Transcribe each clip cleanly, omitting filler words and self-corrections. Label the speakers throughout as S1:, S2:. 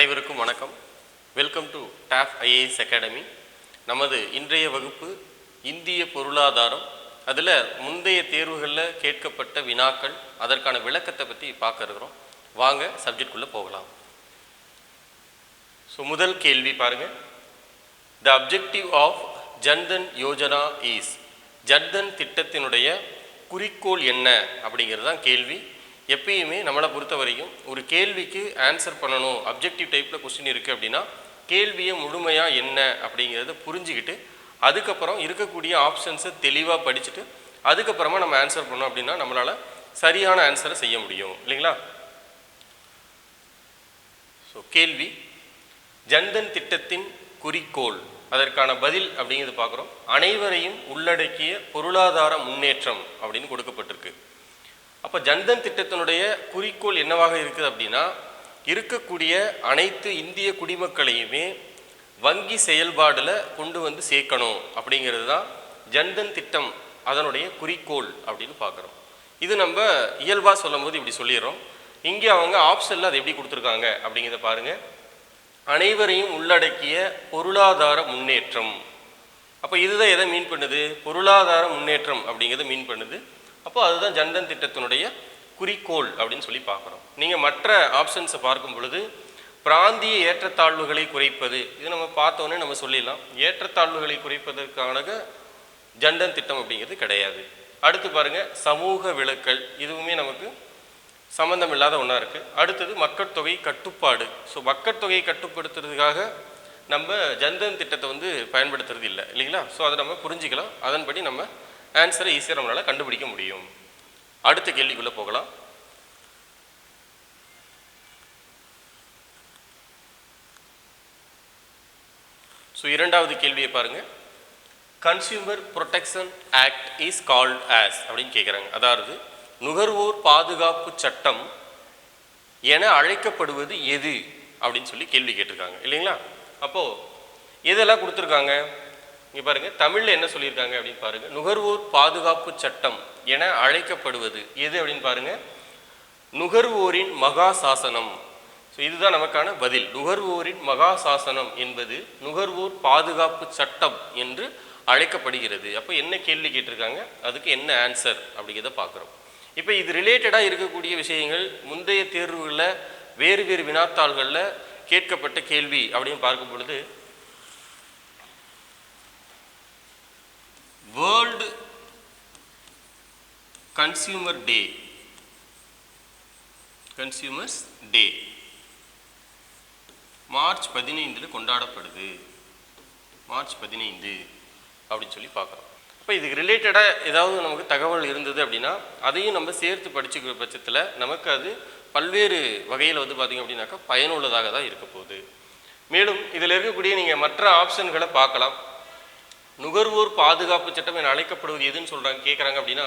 S1: அனைவருக்கும் வணக்கம். Welcome to tough IAS academy. நமது இன்றைய வகுப்பு இந்திய பொருளாதாரம். அதில் முந்தைய தேர்வுகளில் கேட்கப்பட்ட வினாக்கள், அதற்கான விளக்கத்தை பற்றி பார்க்க இருக்கிறோம். வாங்க சப்ஜெக்ட்குள்ளே போகலாம். ஸோ முதல் கேள்வி பாருங்கள். The objective of Jan Dhan Yojana is. Jan Dhan திட்டத்தினுடைய குறிக்கோள் என்ன அப்படிங்கிறது தான் கேள்வி. எப்பயுமே நம்மளை பொறுத்த வரைக்கும் ஒரு கேள்விக்கு ஆன்சர் பண்ணணும், அப்ஜெக்டிவ் டைப்பில் கொஸ்டின் இருக்குது அப்படின்னா கேள்வியை முழுமையாக என்ன அப்படிங்கிறத புரிஞ்சுக்கிட்டு அதுக்கப்புறம் இருக்கக்கூடிய ஆப்ஷன்ஸை தெளிவாக படிச்சுட்டு அதுக்கப்புறமா நம்ம ஆன்சர் பண்ணோம் அப்படின்னா நம்மளால் சரியான ஆன்சரை செய்ய முடியும் இல்லைங்களா? ஸோ கேள்வி, ஜன்தன் திட்டத்தின் குறிக்கோள், அதற்கான பதில் அப்படிங்கிறது பார்க்குறோம். அனைவரையும் உள்ளடக்கிய பொருளாதார முன்னேற்றம் அப்படின்னு கொடுக்கப்பட்டிருக்கு. அப்போ ஜன்தன் திட்டத்தினுடைய குறிக்கோள் என்னவாக இருக்குது அப்படின்னா, இருக்கக்கூடிய அனைத்து இந்திய குடிமக்களையுமே வங்கி செயல்பாடில் கொண்டு வந்து சேர்க்கணும் அப்படிங்கிறது தான் ஜன்தன் திட்டம் அதனுடைய குறிக்கோள் அப்படின்னு பார்க்குறோம். இது நம்ம இயல்பாக சொல்லும் போது இப்படி சொல்லிடுறோம். இங்கே அவங்க ஆப்ஷனில் அதை எப்படி கொடுத்துருக்காங்க அப்படிங்கிறத பாருங்கள். அனைவரையும் உள்ளடக்கிய பொருளாதார முன்னேற்றம். அப்போ இதுதான் எதை மீன் பண்ணுது? பொருளாதார முன்னேற்றம் அப்படிங்கிறத மீன் பண்ணுது. அப்போ அதுதான் ஜன்தன் திட்டத்தினுடைய குறிக்கோள் அப்படின்னு சொல்லி பார்க்குறோம். நீங்கள் மற்ற ஆப்ஷன்ஸை பார்க்கும் பொழுது பிராந்திய ஏற்றத்தாழ்வுகளை குறைப்பது, இது நம்ம பார்த்தோன்னே நம்ம சொல்லிடலாம். ஏற்றத்தாழ்வுகளை குறைப்பதற்கான ஜன்தன் திட்டம் அப்படிங்கிறது கிடையாது. அடுத்து பாருங்கள், சமூக விலக்கல், இதுவுமே நமக்கு சம்மந்தம் இல்லாத ஒன்றா இருக்குது. அடுத்தது மக்கட்தொகை கட்டுப்பாடு. ஸோ மக்கட்தொகையை கட்டுப்படுத்துறதுக்காக நம்ம ஜன்தன் திட்டத்தை பயன்படுத்துறது இல்லை இல்லைங்களா? ஸோ அதை நம்ம புரிஞ்சிக்கலாம். அதன்படி நம்ம ஆன்சரை ஈஸியாக நம்மளால் கண்டுபிடிக்க முடியும். அடுத்த கேள்விக்குள்ளே போகலாம். ஸோ இரண்டாவது கேள்வியை பாருங்கள். Consumer protection act is called as அப்படின்னு கேட்குறாங்க. அதாவது நுகர்வோர் பாதுகாப்பு சட்டம் என அழைக்கப்படுவது எது அப்படின்னு சொல்லி கேள்வி கேட்டிருக்காங்க இல்லைங்களா? அப்போது எதெல்லாம் கொடுத்துருக்காங்க இங்கே பாருங்கள். தமிழில் என்ன சொல்லியிருக்காங்க அப்படின்னு பாருங்கள். நுகர்வோர் பாதுகாப்பு சட்டம் என அழைக்கப்படுவது எது அப்படின்னு பாருங்கள். நுகர்வோரின் மகா சாசனம். ஸோ இதுதான் நமக்கான பதில். நுகர்வோரின் மகா சாசனம் என்பது நுகர்வோர் பாதுகாப்பு சட்டம் என்று அழைக்கப்படுகிறது. அப்போ என்ன கேள்வி கேட்டிருக்காங்க, அதுக்கு என்ன ஆன்சர் அப்படிங்கிறத பார்க்குறோம். இப்போ இது ரிலேட்டடாக இருக்கக்கூடிய விஷயங்கள் முந்தைய தேர்வுகளில் வேறு வேறு வினாத்தாள்களில் கேட்கப்பட்ட கேள்வி அப்படின்னு பார்க்கும் பொழுது, வேர்ல்டு கன்சியூமர் டே, கன்சியூமர்ஸ் டே மார்ச் 15 கொண்டாடப்படுது. மார்ச் 15 அப்படின்னு சொல்லி பார்க்குறோம். இப்போ இதுக்கு ரிலேட்டடாக ஏதாவது நமக்கு தகவல் இருந்தது அப்படின்னா அதையும் நம்ம சேர்த்து படிச்சுக்கிற பட்சத்தில் நமக்கு அது பல்வேறு வகையில் பார்த்திங்க அப்படின்னாக்கா பயனுள்ளதாக தான் இருக்க போகுது. மேலும் இதில் இருக்கக்கூடிய நீங்கள் மற்ற ஆப்ஷன்களை பார்க்கலாம். நுகர்வோர் பாதுகாப்பு சட்டம் என அழைக்கப்படுவது எதுன்னு சொல்கிறாங்க கேட்குறாங்க அப்படின்னா,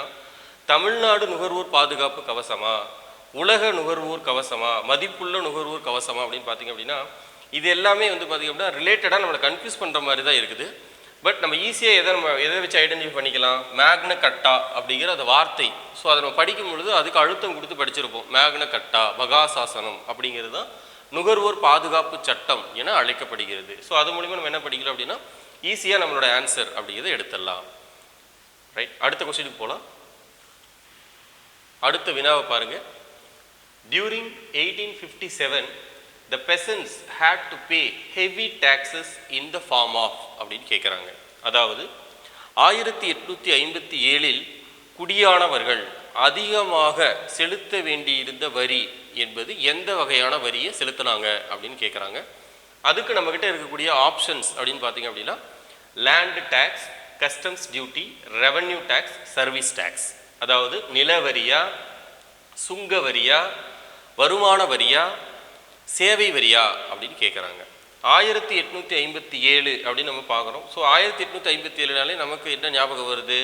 S1: தமிழ்நாடு நுகர்வோர் பாதுகாப்பு கவசமா, உலக நுகர்வோர் கவசமா, மதிப்புள்ள நுகர்வோர் கவசமா அப்படின்னு பார்த்திங்க அப்படின்னா இது எல்லாமே பார்த்திங்க அப்படின்னா ரிலேட்டடாக நம்மளை கன்ஃபியூஸ் பண்ணுற மாதிரி தான் இருக்குது. பட் நம்ம ஈஸியாக எதை வச்சு ஐடென்டிஃபை பண்ணிக்கலாம், மேக்ன கட்டா அப்படிங்கிற அந்த வார்த்தை. ஸோ அதை நம்ம படிக்கும் பொழுது அதுக்கு அழுத்தம் கொடுத்து படிச்சிருப்போம். மேக்ன கட்டா, மகாசாசனம் அப்படிங்கிறது தான் நுகர்வோர் பாதுகாப்பு சட்டம் என அழைக்கப்படுகிறது. ஸோ அது மூலிமா நம்ம என்ன படிக்கிறோம் அப்படின்னா ஈஸியாக நம்மளோட ஆன்சர் அப்படிங்கிறத எடுத்துடலாம். ரைட், அடுத்த கொஸ்டினுக்கு போகலாம். அடுத்த வினாவை பாருங்கள். During 1857 the peasants had to pay heavy taxes in the form of அப்படின்னு கேட்குறாங்க. அதாவது 1857 குடியானவர்கள் அதிகமாக செலுத்த வேண்டியிருந்த வரி என்பது எந்த வகையான வரியை செலுத்தினாங்க அப்படின்னு கேட்குறாங்க. அதுக்கு நம்மக்கிட்ட இருக்கக்கூடிய ஆப்ஷன்ஸ் அப்படின்னு பார்த்தீங்க அப்படின்னா land tax, customs duty, revenue tax, service tax. அதாவது நில வரியா, சுங்க வரியா, வருமான வரியா, சேவை வரியா அப்படின்னு கேட்குறாங்க. 1857 அப்படின்னு நம்ம பார்க்குறோம். ஸோ 1857நாலே நமக்கு என்ன ஞாபகம் வருது?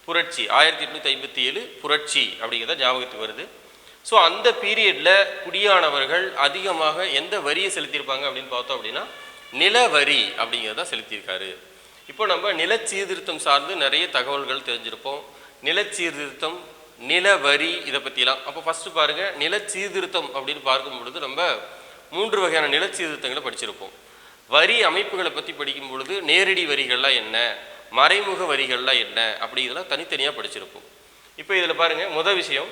S1: புரட்சி. 1857 புரட்சி அப்படிங்கிறத ஞாபகத்துக்கு வருது. ஸோ அந்த பீரியடில் குடியானவர்கள் அதிகமாக எந்த வரியை செலுத்தியிருப்பாங்க அப்படின்னு பார்த்தோம் அப்படின்னா நில வரி அப்படிங்கிறத செலுத்தியிருக்காரு. இப்போ நம்ம நில சீர்திருத்தம் சார்ந்து நிறைய தகவல்கள் தெரிஞ்சிருப்போம். நில சீர்திருத்தம், நில வரி, இதை பற்றிலாம். அப்போ ஃபஸ்ட்டு பாருங்கள், நில சீர்திருத்தம் அப்படின்னு பார்க்கும் பொழுது நம்ம 3 வகையான நில சீர்திருத்தங்களை படிச்சிருப்போம். வரி அமைப்புகளை பற்றி படிக்கும் பொழுது நேரடி வரிகள்லாம் என்ன, மறைமுக வரிகள்லாம் என்ன, அப்படி இதெல்லாம் தனித்தனியாக படிச்சிருப்போம். இப்போ இதில் பாருங்கள், முதல் விஷயம்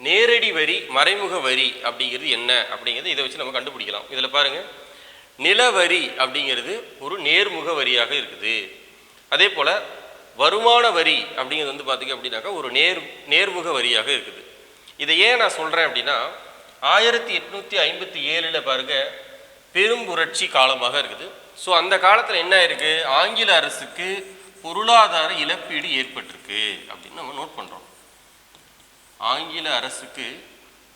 S1: நேரடி வரி மறைமுக வரி அப்படிங்கிறது என்ன அப்படிங்கிறது இதை வச்சு நம்ம கண்டுபிடிக்கலாம். இதில் பாருங்கள், நில வரி அப்படிங்கிறது ஒரு நேர்முக வரியாக இருக்குது. அதே போல் வருமான வரி அப்படிங்கிறது வந்து பார்த்திங்க அப்படின்னாக்கா ஒரு நேர்முக வரியாக இருக்குது. இதை ஏன் நான் சொல்கிறேன் அப்படின்னா, 1857 பாருங்கள் பெரும் புரட்சி காலமாக இருக்குது. ஸோ அந்த காலத்தில் என்ன இருக்குது, ஆங்கில அரசுக்கு பொருளாதார இழப்பீடு ஏற்பட்டிருக்கு அப்படின்னு நம்ம நோட் பண்ணுறோம். ஆங்கில அரசுக்கு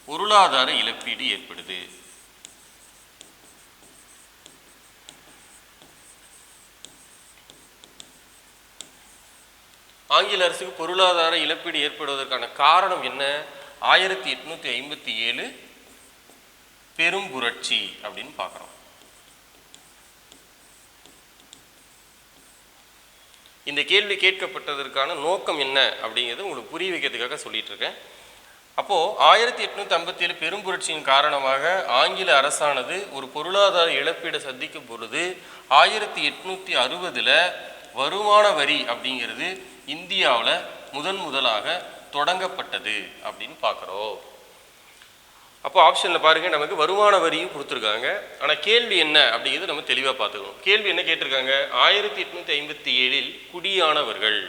S1: பொருளாதார இழப்பீடு ஏற்படுது. ஆங்கில அரசுக்கு பொருளாதார இழப்பீடு ஏற்படுவதற்கான காரணம் என்ன, 1857 பெரும் புரட்சி அப்படின்னு பார்க்குறோம். இந்த கேள்வி கேட்கப்பட்டதற்கான நோக்கம் என்ன அப்படிங்கிறது உங்களுக்கு புரிய வைக்கிறதுக்காக சொல்லிட்டு இருக்கேன். அப்போது 1857 பெரும் புரட்சியின் காரணமாக ஆங்கில அரசானது ஒரு பொருளாதார இழப்பீடை சந்திக்கும் பொழுது 1860 வருமான வரி அப்படிங்கிறது இந்தியாவில் முதலாக தொடங்கப்பட்டது அப்படின்னு பார்க்குறோம். அப்போ ஆப்ஷனில் பாருங்கள், நமக்கு வருமான வரியும் கொடுத்துருக்காங்க. ஆனால் கேள்வி என்ன அப்படிங்கிறது நம்ம தெளிவாக பார்த்துக்கணும். கேள்வி என்ன கேட்டிருக்காங்க, 1857 குடியானவர்கள்.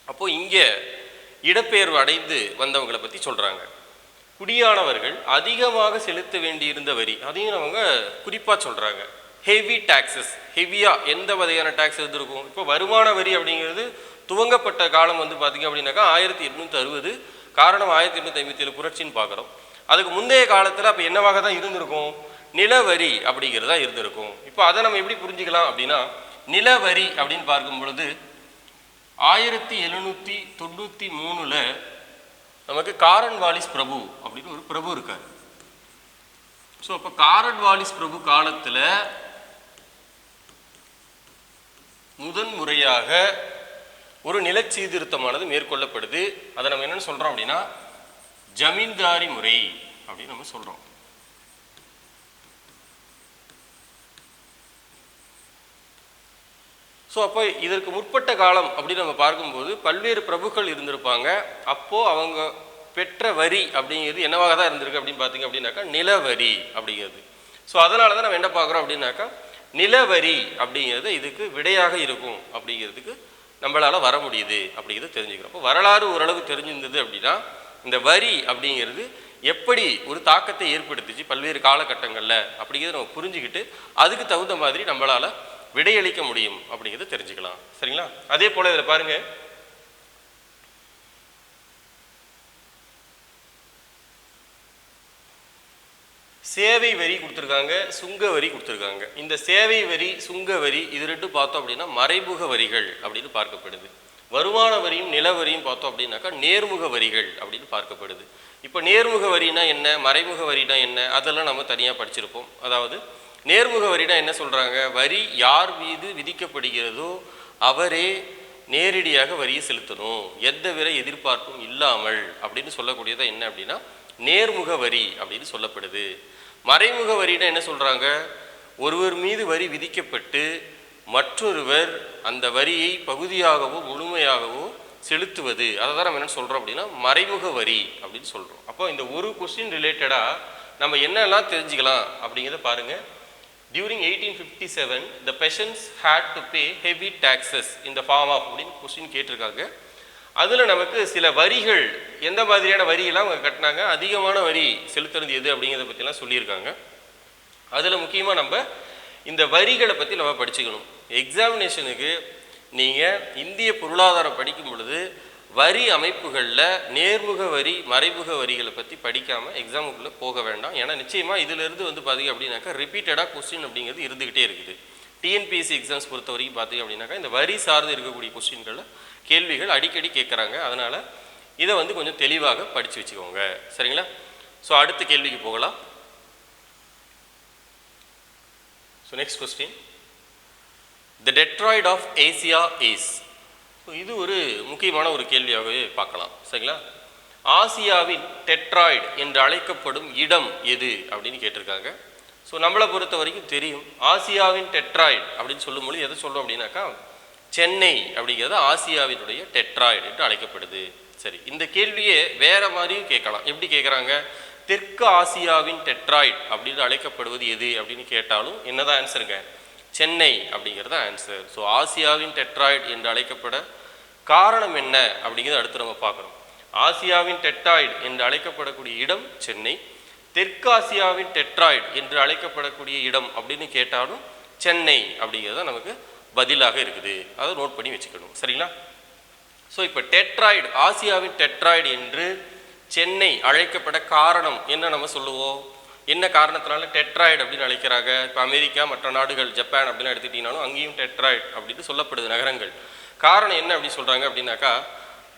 S1: அப்போது இங்கே இடப்பெயர்வு அடைந்து வந்தவங்களை பற்றி சொல்கிறாங்க. குடியானவர்கள் அதிகமாக செலுத்த வேண்டியிருந்த வரி, அதையும் அவங்க குறிப்பாக சொல்கிறாங்க. ஹெவி டாக்ஸஸ், ஹெவியாக எந்த வகையான டாக்ஸ் இருந்திருக்கும். இப்போ வருமான வரி அப்படிங்கிறது துவங்கப்பட்ட காலம் வந்து பார்த்திங்க அப்படின்னாக்கா 1860, காரணம் 1857 புரட்சின்னு பார்க்குறோம். அதுக்கு முந்தைய காலத்தில் அப்போ என்னவாக தான் இருந்திருக்கும், நிலவரி அப்படிங்கிறது தான் இருந்திருக்கும். இப்போ அதை நம்ம எப்படி புரிஞ்சுக்கலாம் அப்படின்னா, நிலவரி அப்படின்னு பார்க்கும் பொழுது 1793 நமக்கு காரன்வாலிஸ் பிரபு அப்படின்னு ஒரு பிரபு இருக்கார். ஸோ அப்போ காரன்வாலிஸ் பிரபு காலத்தில் முதன்முறையாக ஒரு நில சீர்திருத்தமானது மேற்கொள்ளப்படுது. அதை நம்ம என்னன்னு சொல்கிறோம் அப்படின்னா ஜமீன்தாரி முறை அப்படின்னு நம்ம சொல்கிறோம். ஸோ அப்போ இதற்கு முற்பட்ட காலம் அப்படின்னு நம்ம பார்க்கும்போது பல்வேறு பிரபுக்கள் இருந்திருப்பாங்க. அப்போது அவங்க பெற்ற வரி அப்படிங்கிறது என்னவாக தான் இருந்திருக்கு அப்படின்னு பார்த்தீங்க அப்படின்னாக்கா நிலவரி அப்படிங்கிறது. ஸோ அதனால தான் நம்ம என்ன பார்க்குறோம் அப்படின்னாக்கா நிலவரி அப்படிங்கிறது இதுக்கு விடையாக இருக்கும் அப்படிங்கிறதுக்கு நம்மளால் வர முடியுது அப்படிங்கிறது தெரிஞ்சுக்கிறோம். அப்போ வரலாறு ஓரளவு தெரிஞ்சிருந்தது அப்படின்னா இந்த வரி அப்படிங்கிறது எப்படி ஒரு தாக்கத்தை ஏற்படுத்துச்சு பல்வேறு காலகட்டங்களில் அப்படிங்கிறத நம்ம புரிஞ்சுக்கிட்டு அதுக்கு தகுந்த மாதிரி நம்மளால் விடையளிக்க முடியும் அப்படிங்கிறத தெரிஞ்சுக்கலாம். சரிங்களா? அதே போல் இதில் பாருங்கள், சேவை வரி கொடுத்துருக்காங்க, சுங்க வரி கொடுத்துருக்காங்க. இந்த சேவை வரி சுங்க வரி இது ரெண்டும் பார்த்தோம் அப்படின்னா மறைமுக வரிகள் அப்படின்னு பார்க்கப்படுது. வருமான வரியும் நில வரியும் பார்த்தோம் அப்படின்னாக்கா நேர்முக வரிகள் அப்படின்னு பார்க்கப்படுது. இப்போ நேர்முக வரினா என்ன, மறைமுக வரினா என்ன, அதெல்லாம் நம்ம தனியாக படிச்சிருப்போம். அதாவது நேர்முக வரினா என்ன சொல்கிறாங்க, வரி யார் மீது விதிக்கப்படுகிறதோ அவரே நேரடியாக வரியை செலுத்தணும், எந்தவித எதிர்பார்ப்பும் இல்லாமல் அப்படின்னு சொல்லக்கூடியதான் என்ன அப்படின்னா நேர்முக வரி அப்படின்னு சொல்லப்படுது. மறைமுக வரினா என்ன சொல்கிறாங்க, ஒருவர் மீது வரி விதிக்கப்பட்டு மற்றொருவர் அந்த வரியை பகுதியாகவோ முழுமையாகவோ செலுத்துவது, அதை தான் நம்ம என்ன சொல்கிறோம் அப்படின்னா மறைமுக வரி அப்படின்னு சொல்கிறோம். அப்போ இந்த ஒரு கொஸ்டின் ரிலேட்டடாக நம்ம என்னெல்லாம் தெரிஞ்சுக்கலாம் அப்படிங்கிறத பாருங்கள். During 1857 the peasants had to pay heavy taxes in the form of அப்படின்னு கொஸ்டின் கேட்டிருக்காங்க. அதில் நமக்கு சில வரிகள் எந்த மாதிரியான வரியெல்லாம் அவங்க கட்டினாங்க, அதிகமான வரி செலுத்துறது எது அப்படிங்கிறத பற்றிலாம் சொல்லியிருக்காங்க. அதில் முக்கியமாக நம்ம இந்த வரிகளை பற்றி நம்ம படிச்சுக்கணும். எக்ஸாமினேஷனுக்கு நீங்கள் இந்திய பொருளாதாரம் படிக்கும் பொழுது வரி அமைப்புகளில் நேர்முக வரி மறைமுக வரிகளை பற்றி படிக்காமல் எக்ஸாமுக்குள்ளே போக வேண்டாம். ஏன்னா நிச்சயமாக இதிலிருந்து வந்து பார்த்திங்க அப்படின்னாக்கா ரிப்பீட்டடாக கொஸ்டின் அப்படிங்கிறது இருந்துக்கிட்டே இருக்குது. டிஎன்பிஎஸ்சி எக்ஸாம்ஸ் பொறுத்த வரைக்கும் பார்த்திங்க அப்படின்னாக்கா இந்த வரி சார்ந்து இருக்கக்கூடிய கொஸ்டின்களில் கேள்விகள் அடிக்கடி கேட்குறாங்க. அதனால் இதை வந்து கொஞ்சம் தெளிவாக படித்து வச்சுக்கோங்க. சரிங்களா? ஸோ அடுத்த கேள்விக்கு போகலாம். So next question, the Detroit of Asia is. இது ஒரு முக்கியமான ஒரு கேள்வியாகவே பார்க்கலாம். சரிங்களா? ஆசியாவின் டெட்ராய்டு என்று அழைக்கப்படும் இடம் எது அப்படின்னு கேட்டிருக்காங்க. ஸோ நம்மளை பொறுத்த வரைக்கும் தெரியும், ஆசியாவின் டெட்ராய்டு அப்படின்னு சொல்லும்போது எதை சொல்லும் அப்படின்னாக்கா சென்னை அப்படிங்கிறது ஆசியாவினுடைய டெட்ராய்டு என்று அழைக்கப்படுது. சரி, இந்த கேள்வியே வேற மாதிரியும் கேட்கலாம். எப்படி கேட்குறாங்க, தெற்கு ஆசியாவின் டெட்ராய்டு அப்படின்னு அழைக்கப்படுவது எது அப்படின்னு கேட்டாலும் என்னதான் ஆன்சருங்க, சென்னை அப்படிங்கிறது ஆன்சர். ஸோ ஆசியாவின் டெட்ராய்டு என்று அழைக்கப்பட காரணம் என்ன அப்படிங்கிறத அடுத்து நம்ம பார்க்குறோம். ஆசியாவின் டெட்ராய்டு என்று அழைக்கப்படக்கூடிய இடம் சென்னை, தெற்காசியாவின் டெட்ராய்டு என்று அழைக்கப்படக்கூடிய இடம் அப்படின்னு கேட்டாலும் சென்னை அப்படிங்கிறது தான் நமக்கு பதிலாக இருக்குது. அதை நோட் பண்ணி வச்சுக்கணும். சரிங்களா? ஸோ இப்போ டெட்ராய்டு, ஆசியாவின் டெட்ராய்டு என்று சென்னை அழைக்கப்பட காரணம் என்ன நம்ம சொல்லுவோம், என்ன காரணத்தினால டெட்ராய்டு அப்படின்னு அழைக்கிறாங்க. இப்போ அமெரிக்கா, மற்ற நாடுகள், ஜப்பான் அப்படின்னு எடுத்துக்கிட்டிங்கனாலும் அங்கேயும் டெட்ராய்டு அப்படின்னு சொல்லப்படுது நகரங்கள். காரணம் என்ன அப்படின்னு சொல்கிறாங்க அப்படின்னாக்கா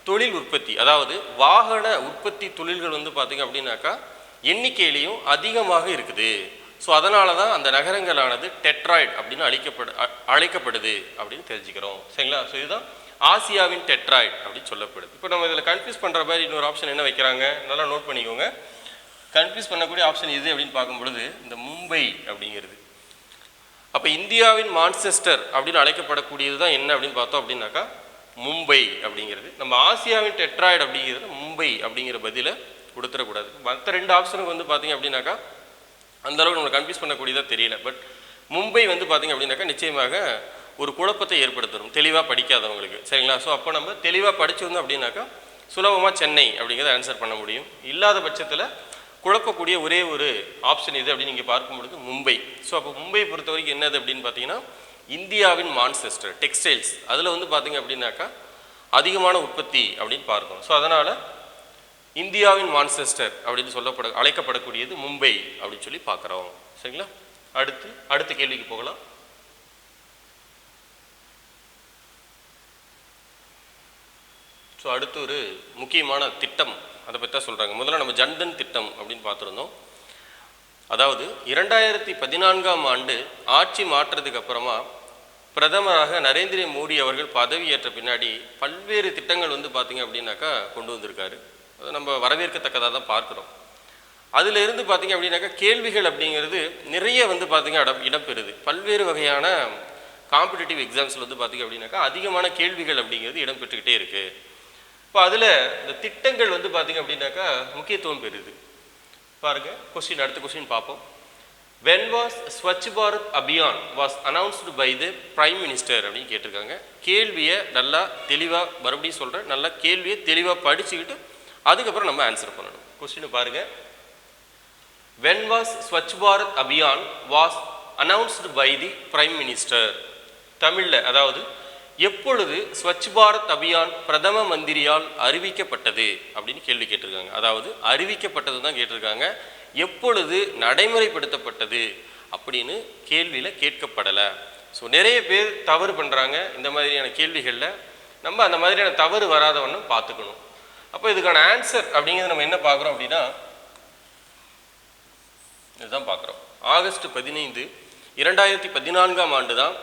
S1: தொழில் உற்பத்தி, அதாவது வாகன உற்பத்தி தொழில்கள் வந்து பார்த்திங்க அப்படின்னாக்கா எண்ணிக்கையிலையும் அதிகமாக இருக்குது. ஸோ அதனால தான் அந்த நகரங்களானது டெட்ராய்டு அப்படின்னு அழைக்கப்படுது அப்படின்னு தெரிஞ்சுக்கிறோம். சரிங்களா? ஸோ இதுதான் ஆசியாவின் டெட்ராய்டு அப்படின்னு சொல்லப்படுது. இப்போ நம்ம இதில் கன்ஃபியூஸ் பண்ணுற மாதிரி இன்னொரு ஆப்ஷன் என்ன வைக்கிறாங்க, நல்லா நோட் பண்ணிக்கோங்க. கன்ஃபியூஸ் பண்ணக்கூடிய ஆப்ஷன் இது அப்படின்னு பார்க்கும் பொழுது இந்த மும்பை அப்படிங்கிறது. அப்போ இந்தியாவின் மான்செஸ்டர் அப்படின்னு அழைக்கப்படக்கூடியது தான் என்ன அப்படின்னு பார்த்தோம் அப்படின்னாக்கா மும்பை அப்படிங்கிறது. நம்ம ஆசியாவின் டெட்ராய்டு அப்படிங்கிறது மும்பை அப்படிங்கிற பதிலை கொடுத்துடக்கூடாது. மற்ற ரெண்டு ஆப்ஷனுக்கு வந்து பார்த்தீங்க அப்படின்னாக்கா அந்தளவுக்கு நம்மளை கன்ஃபியூஸ் பண்ணக்கூடியதாக தெரியல. பட் மும்பை வந்து பார்த்திங்க அப்படின்னாக்கா நிச்சயமாக ஒரு குழப்பத்தை ஏற்படுத்தணும் தெளிவாக படிக்காதவங்களுக்கு. சரிங்களா? ஸோ அப்போ நம்ம தெளிவாக படிச்சிருந்தோம் அப்படின்னாக்கா சுலபமாக சென்னை அப்படிங்கிறத ஆன்சர் பண்ண முடியும். இல்லாத பட்சத்தில் குழப்பக்கூடிய ஒரே ஒரு ஆப்ஷன் இது அப்படின்னு நீங்கள் பார்க்கும்பொழுது மும்பை. ஸோ அப்போ மும்பையை பொறுத்த வரைக்கும் என்னது அப்படின்னு பார்த்தீங்கன்னா இந்தியாவின் மான்செஸ்டர் டெக்ஸ்டைல்ஸ், அதில் வந்து பார்த்திங்க அப்படின்னாக்கா அதிகமான உற்பத்தி அப்படின்னு பார்க்கணும். ஸோ அதனால் இந்தியாவின் மான்செஸ்டர் அப்படின்னு அழைக்கப்படக்கூடியது மும்பை அப்படின்னு சொல்லி பார்க்குறோம். சரிங்களா? அடுத்த கேள்விக்கு போகலாம். ஸோ அடுத்து ஒரு முக்கியமான திட்டம், அதை பற்றி தான் சொல்கிறாங்க. முதல்ல நம்ம ஜன்தன் திட்டம் அப்படின்னு பார்த்துருந்தோம். அதாவது 2014ஆம் ஆண்டு ஆட்சி மாற்றத்துக்கு அப்புறமா பிரதமராக நரேந்திர மோடி அவர்கள் பதவியேற்ற பின்னாடி பல்வேறு திட்டங்கள் வந்து பார்த்திங்க அப்படின்னாக்கா கொண்டு வந்திருக்காரு. அதை நம்ம வரவேற்கத்தக்கதாக தான் பார்க்குறோம். அதில் இருந்து பார்த்திங்க அப்படின்னாக்கா கேள்விகள் அப்படிங்கிறது நிறைய வந்து பார்த்திங்க இடம்பெறுது. பல்வேறு வகையான காம்படிட்டிவ் எக்ஸாம்ஸில் வந்து பார்த்திங்க அப்படின்னாக்கா அதிகமான கேள்விகள் அப்படிங்கிறது இடம்பெற்றுக்கிட்டே இருக்குது. இப்போ அதில் இந்த திட்டங்கள் வந்து பார்த்திங்க அப்படின்னாக்கா முக்கியத்துவம் பெறுது. பாருங்கள், அடுத்த கொஸ்டின் பார்ப்போம். When was Swachh Bharat Abhiyan was announced by the Prime Minister அப்படின்னு கேட்டிருக்காங்க. கேள்வியை நல்லா தெளிவாக மறுபடியும் சொல்கிறேன், நல்லா கேள்வியை தெளிவாக படிச்சுக்கிட்டு அதுக்கப்புறம் நம்ம ஆன்சர் பண்ணணும். கொஸ்டின் பாருங்கள். When was Swachh Bharat Abhiyan was announced by the Prime Minister? தமிழில் அதாவது எப்பொழுது ஸ்வச் பாரத் அபியான் பிரதம மந்திரியால் அறிவிக்கப்பட்டது அப்படின்னு கேள்வி கேட்டிருக்காங்க. அதாவது அறிவிக்கப்பட்டது தான் கேட்டிருக்காங்க, எப்பொழுது நடைமுறைப்படுத்தப்பட்டது அப்படின்னு கேள்வியில் கேட்கப்படலை. ஸோ நிறைய பேர் தவறு பண்ணுறாங்க இந்த மாதிரியான கேள்விகளில். நம்ம அந்த மாதிரியான தவறு வராதவண்ணம் பார்த்துக்கணும். அப்போ இதுக்கான ஆன்சர் அப்படிங்கிறது நம்ம என்ன பார்க்குறோம் அப்படின்னா இதுதான் பார்க்குறோம். ஆகஸ்ட் 15, 2014ஆம் ஆண்டு தான்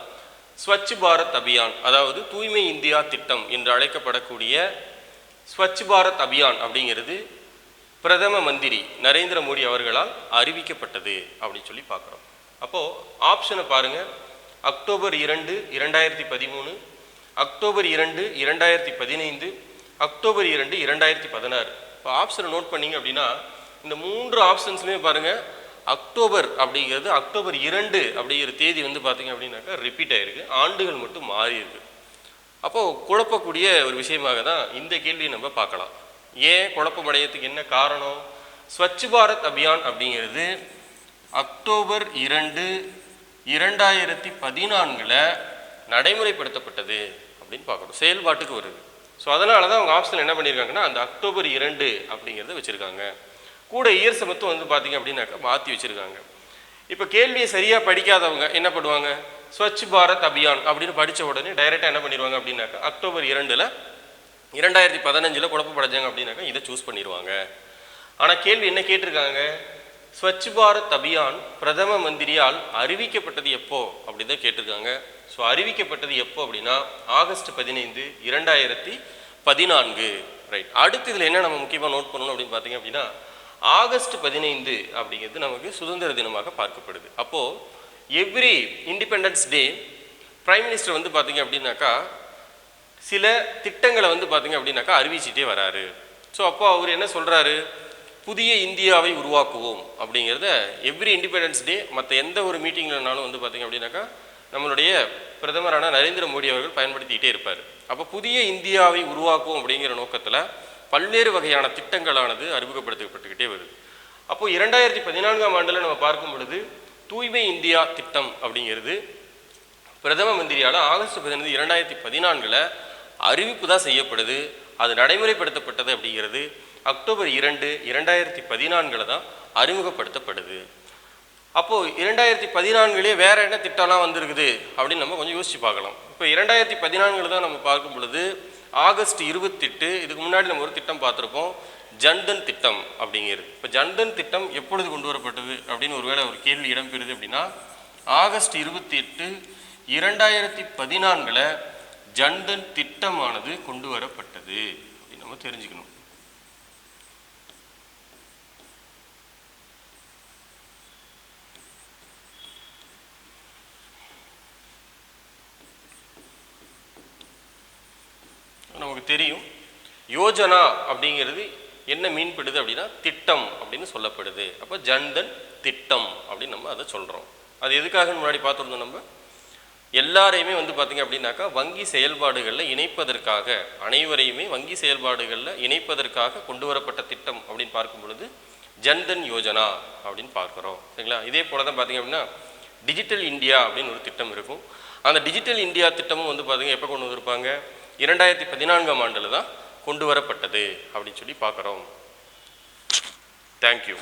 S1: ஸ்வச் பாரத் அபியான், அதாவது தூய்மை இந்தியா திட்டம் என்று அழைக்கப்படக்கூடிய ஸ்வச் பாரத் அபியான் அப்படிங்கிறது பிரதம மந்திரி நரேந்திர மோடி அவர்களால் அறிவிக்கப்பட்டது அப்படின்னு சொல்லி பார்க்குறோம். அப்போது ஆப்ஷனை பாருங்கள். October 2, 2013, October 2, 2015, October 2, 2016. இப்போ ஆப்ஷனை நோட் பண்ணிங்க அப்படின்னா இந்த 3 ஆப்ஷன்ஸ்லேயுமே பாருங்கள் அக்டோபர் அப்படிங்கிறது அக்டோபர் 2 அப்படிங்கிற தேதி வந்து பார்த்திங்க அப்படின்னாக்கா ரிப்பீட் ஆகிருக்கு, ஆண்டுகள் மட்டும் மாறி இருக்கு. அப்போது குழப்பக்கூடிய ஒரு விஷயமாக தான் இந்த கேள்வியை நம்ம பார்க்கலாம். ஏன் குழப்பமடையத்துக்கு என்ன காரணம்? ஸ்வச் பாரத் அபியான் அப்படிங்கிறது அக்டோபர் 2, 2014 நடைமுறைப்படுத்தப்பட்டது அப்படின்னு பார்க்கணும், செயல்பாட்டுக்கு வருது. ஸோ அதனால தான் அவங்க ஆப்ஷன் என்ன பண்ணியிருக்காங்கன்னா அந்த அக்டோபர் 2 அப்படிங்கிறத வச்சுருக்காங்க. கூட இயர்ஸை மட்டும் வந்து பார்த்திங்க அப்படின்னாக்கா மாற்றி வச்சுருக்காங்க. இப்போ கேள்வியை சரியாக படிக்காதவங்க என்ன பண்ணுவாங்க, ஸ்வச் பாரத் அபியான் அப்படின்னு படித்த உடனே டைரெக்டாக என்ன பண்ணிடுவாங்க அப்படின்னாக்கா அக்டோபர் 2, 2015 குழப்பப்படைஞ்சாங்க அப்படின்னாக்கா இதை சூஸ் பண்ணிடுவாங்க. ஆனால் கேள்வி என்ன கேட்டிருக்காங்க, ஸ்வச் பாரத் அபியான் பிரதம மந்திரியால் அறிவிக்கப்பட்டது எப்போ அப்படி தான் கேட்டிருக்காங்க. ஸோ அறிவிக்கப்பட்டது எப்போ அப்படின்னா ஆகஸ்ட் 15, 2014 ரைட். அடுத்து இதில் என்ன நம்ம முக்கியமாக நோட் பண்ணணும் அப்படின்னு பார்த்தீங்க அப்படின்னா, ஆகஸ்ட் 15 அப்படிங்கிறது நமக்கு சுதந்திர தினமாக பார்க்கப்படுது. அப்போது every independence day prime minister வந்து பார்த்தீங்க அப்படின்னாக்கா சில திட்டங்களை வந்து பார்த்தீங்க அப்படின்னாக்கா அறிவிச்சிட்டே வராரு. ஸோ அப்போ அவர் என்ன சொல்கிறாரு, புதிய இந்தியாவை உருவாக்குவோம் அப்படிங்கிறத எவ்ரி இண்டிபெண்டன்ஸ் டே மற்ற எந்த ஒரு மீட்டிங்லனாலும் வந்து பார்த்தீங்க அப்படின்னாக்கா நம்மளுடைய பிரதமரான நரேந்திர மோடி அவர்கள் பயன்படுத்திக்கிட்டே இருப்பார். அப்போ புதிய இந்தியாவை உருவாக்குவோம் அப்படிங்கிற நோக்கத்தில் பல்வேறு வகையான திட்டங்களானது அறிமுகப்படுத்தப்பட்டுக்கிட்டே வருது. அப்போது 2014ஆம் ஆண்டில் நம்ம பார்க்கும் பொழுது தூய்மை இந்தியா திட்டம் அப்படிங்கிறது பிரதம மந்திரியால் ஆகஸ்ட் 15, 2014 அறிவிப்பு தான் செய்யப்படுது. அது நடைமுறைப்படுத்தப்பட்டது அப்படிங்கிறது அக்டோபர் 2, 2014 தான் அறிமுகப்படுத்தப்படுது. அப்போது 2014 வேறு என்ன திட்டம்லாம் வந்திருக்குது அப்படின்னு நம்ம கொஞ்சம் யோசிச்சு பார்க்கலாம். இப்போ 2014 தான் நம்ம பார்க்கும் பொழுது ஆகஸ்ட் 28, இதுக்கு முன்னாடி நம்ம ஒரு திட்டம் பார்த்துருப்போம், ஜன்தன் திட்டம் அப்படிங்கிறது. இப்போ ஜன்தன் திட்டம் எப்பொழுது கொண்டு வரப்பட்டது அப்படின்னு ஒருவேளை ஒரு கேள்வி இடம்பெறுது அப்படின்னா, ஆகஸ்ட் 28, 2014 ஜன்தன் திட்டமானது கொண்டு வரப்பட்டது அப்படின்னு நம்ம தெரிஞ்சுக்கணும். நமக்கு தெரியும் யோஜனா அப்படிங்கிறது என்ன மீன்படுது அப்படின்னா திட்டம் அப்படின்னு சொல்லப்படுது. அப்போ ஜன்தன் திட்டம் அப்படின்னு நம்ம அதை சொல்கிறோம். அது எதுக்காக முன்னாடி பார்த்துருந்தோம், நம்ம எல்லாரையுமே வந்து பார்த்திங்க அப்படின்னாக்கா வங்கி செயல்பாடுகளில் இணைப்பதற்காக, அனைவரையுமே வங்கி செயல்பாடுகளில் இணைப்பதற்காக கொண்டு வரப்பட்ட திட்டம் அப்படின்னு பார்க்கும் பொழுது ஜன்தன் யோஜனா அப்படின்னு பார்க்குறோம். சரிங்களா? இதே போல தான் பார்த்திங்க அப்படின்னா டிஜிட்டல் இந்தியா அப்படின்னு ஒரு திட்டம் இருக்கும். அந்த டிஜிட்டல் இந்தியா திட்டமும் வந்து பார்த்திங்க எப்போ கொண்டு வந்திருப்பாங்க, 2014ஆம் ஆண்டில் தான் கொண்டு வரப்பட்டது அப்படின்னு சொல்லி பார்க்குறோம். தேங்க்யூ.